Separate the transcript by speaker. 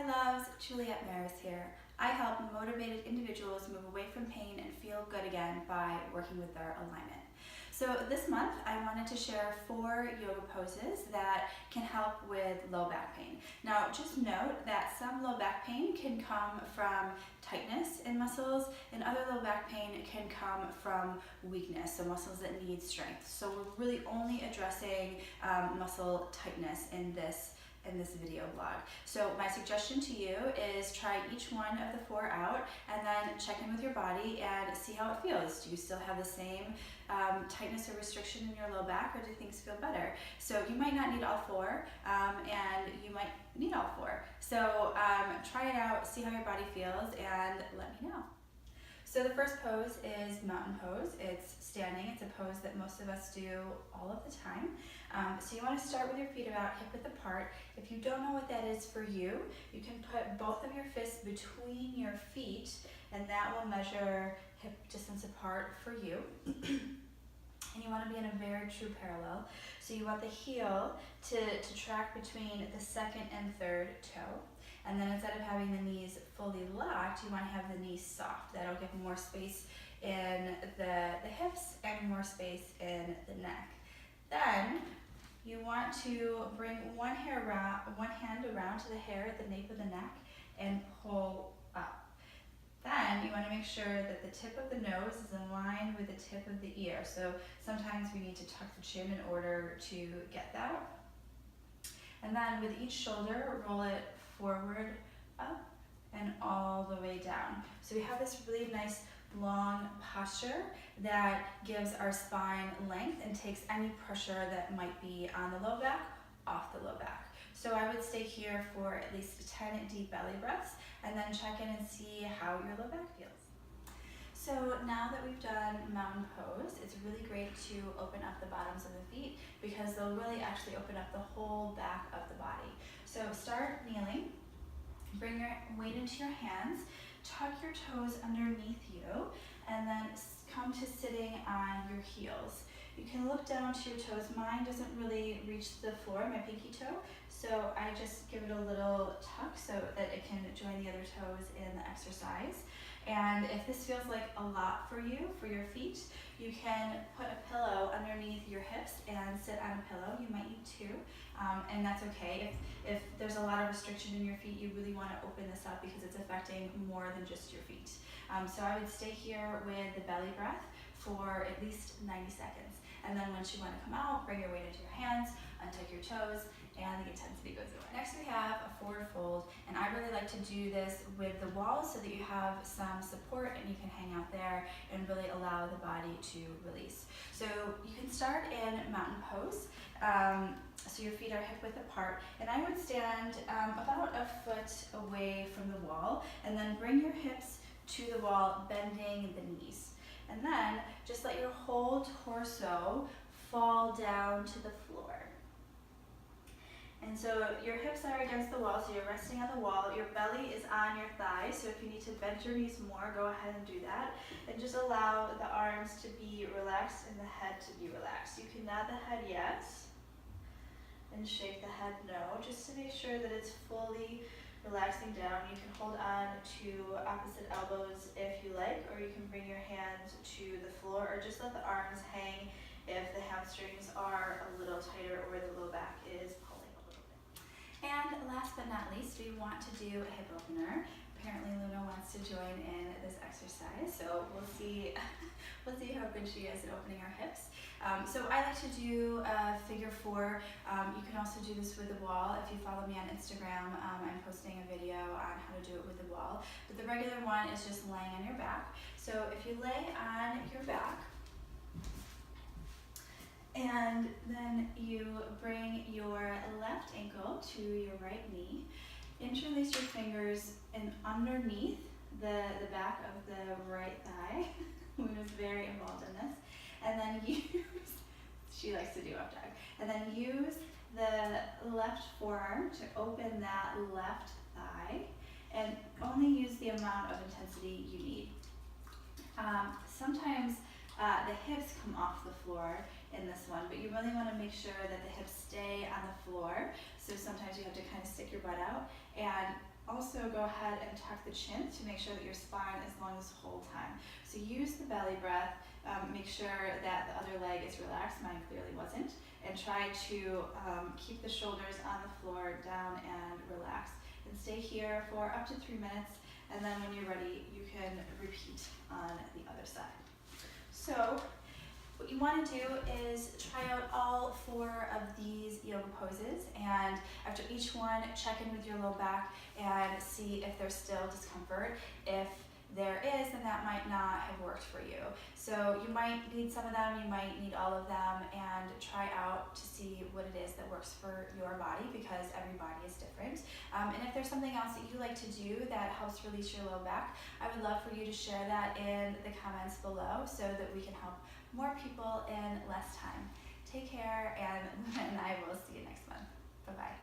Speaker 1: Hi loves, Juliette Maris here. I help motivated individuals move away from pain and feel good again by working with their alignment. So this month I wanted to share 4 yoga poses that can help with low back pain. Now just note that some low back pain can come from tightness in muscles and other low back pain can come from weakness, so muscles that need strength. So we're really only addressing muscle tightness in this video blog. So my suggestion to you is try each one of the 4 out and then check in with your body and see how it feels. Do you still have the same tightness or restriction in your low back, or do things feel better? So you might not need all 4 and you might need all 4. So try it out, see how your body feels, and let me know. So the first pose is mountain pose. It's standing. It's a pose that most of us do all of the time. So you want to start with your feet about hip width apart. If you don't know what that is for you, you can put both of your fists between your feet and that will measure hip distance apart for you. And you want to be in a very true parallel. So you want the heel to track between the second and third toe. And then instead of having the knees fully locked, you want to have the knees soft. That'll give more space in the hips and more space in the neck. Then you want to bring one hand around to the hair at the nape of the neck and pull up. Then you want to make sure that the tip of the nose is in line with the tip of the ear. So sometimes we need to tuck the chin in order to get that. And then with each shoulder, roll it forward, up, and all the way down. So we have this really nice long posture that gives our spine length and takes any pressure that might be on the low back off the low back. So I would stay here for at least 10 deep belly breaths and then check in and see how your low back feels. So now that we've done mountain pose, it's really great to open up the bottoms of the feet because they'll really actually open up the whole back of the body. So start kneeling, bring your weight into your hands, tuck your toes underneath you, and then come to sitting on your heels. You can look down to your toes. Mine doesn't really reach the floor, my pinky toe, so I just give it a little tuck so that it can join the other toes in the exercise. And if this feels like a lot for you, for your feet, you can put a pillow underneath your hips and sit on a pillow. You might need 2, and that's okay. If there's a lot of restriction in your feet, you really want to open this up because it's affecting more than just your feet. So I would stay here with the belly breath for at least 90 seconds. And then once you want to come out, bring your weight into your hands, untuck your toes, and the intensity goes away. Next we have a forward fold, and I really like to do this with the wall so that you have some support and you can hang out there and really allow the body to release. So you can start in mountain pose. So your feet are hip width apart, and I would stand about a foot away from the wall, and then bring your hips to the wall, bending the knees. And then just let your whole torso fall down to the floor. And so your hips are against the wall, so you're resting on the wall. Your belly is on your thighs, so if you need to bend your knees more, go ahead and do that. And just allow the arms to be relaxed and the head to be relaxed. You can nod the head yes, and shake the head no, just to make sure that it's fully relaxing down. You can hold on to opposite elbows if you like, or you can bring your hands to the floor, or just let the arms hang if the hamstrings are a little tighter or the low back is pulling a little bit. And last but not least, we want to do a hip opener. Apparently Luna wants to join in this exercise, so we'll see how good she is at opening her hips. So I like to do a figure 4. You can also do this with the wall. If you follow me on Instagram, I'm posting a video on how to do it with the wall. But the regular one is just laying on your back. So if you lay on your back, and then you bring your left ankle to your right knee, interlace your fingers in underneath the back of the right thigh. Luna's very involved in this. And then she likes to do up dog. And then use the left forearm to open that left thigh and only use the amount of intensity you need. Sometimes the hips come off the floor in this one, but you really want to make sure that the hips stay on the floor. So sometimes you have to kind of stick your butt out and Also go ahead and tuck the chin to make sure that your spine is long this whole time. So use the belly breath, make sure that the other leg is relaxed, mine clearly wasn't, and try to keep the shoulders on the floor, down and relax. And stay here for up to 3 minutes, and then when you're ready, you can repeat on the other side. So what you want to do is try out all 4 of these yoga poses, and after each one, check in with your low back and see if there's still discomfort. If there is, then that might not have worked for you. So you might need some of them, you might need all of them, and try out to see what it is that works for your body, because every body is different. And if there's something else that you like to do that helps release your low back, I would love for you to share that in the comments below so that we can help more people in less time. Take care, and I will see you next month. Bye-bye.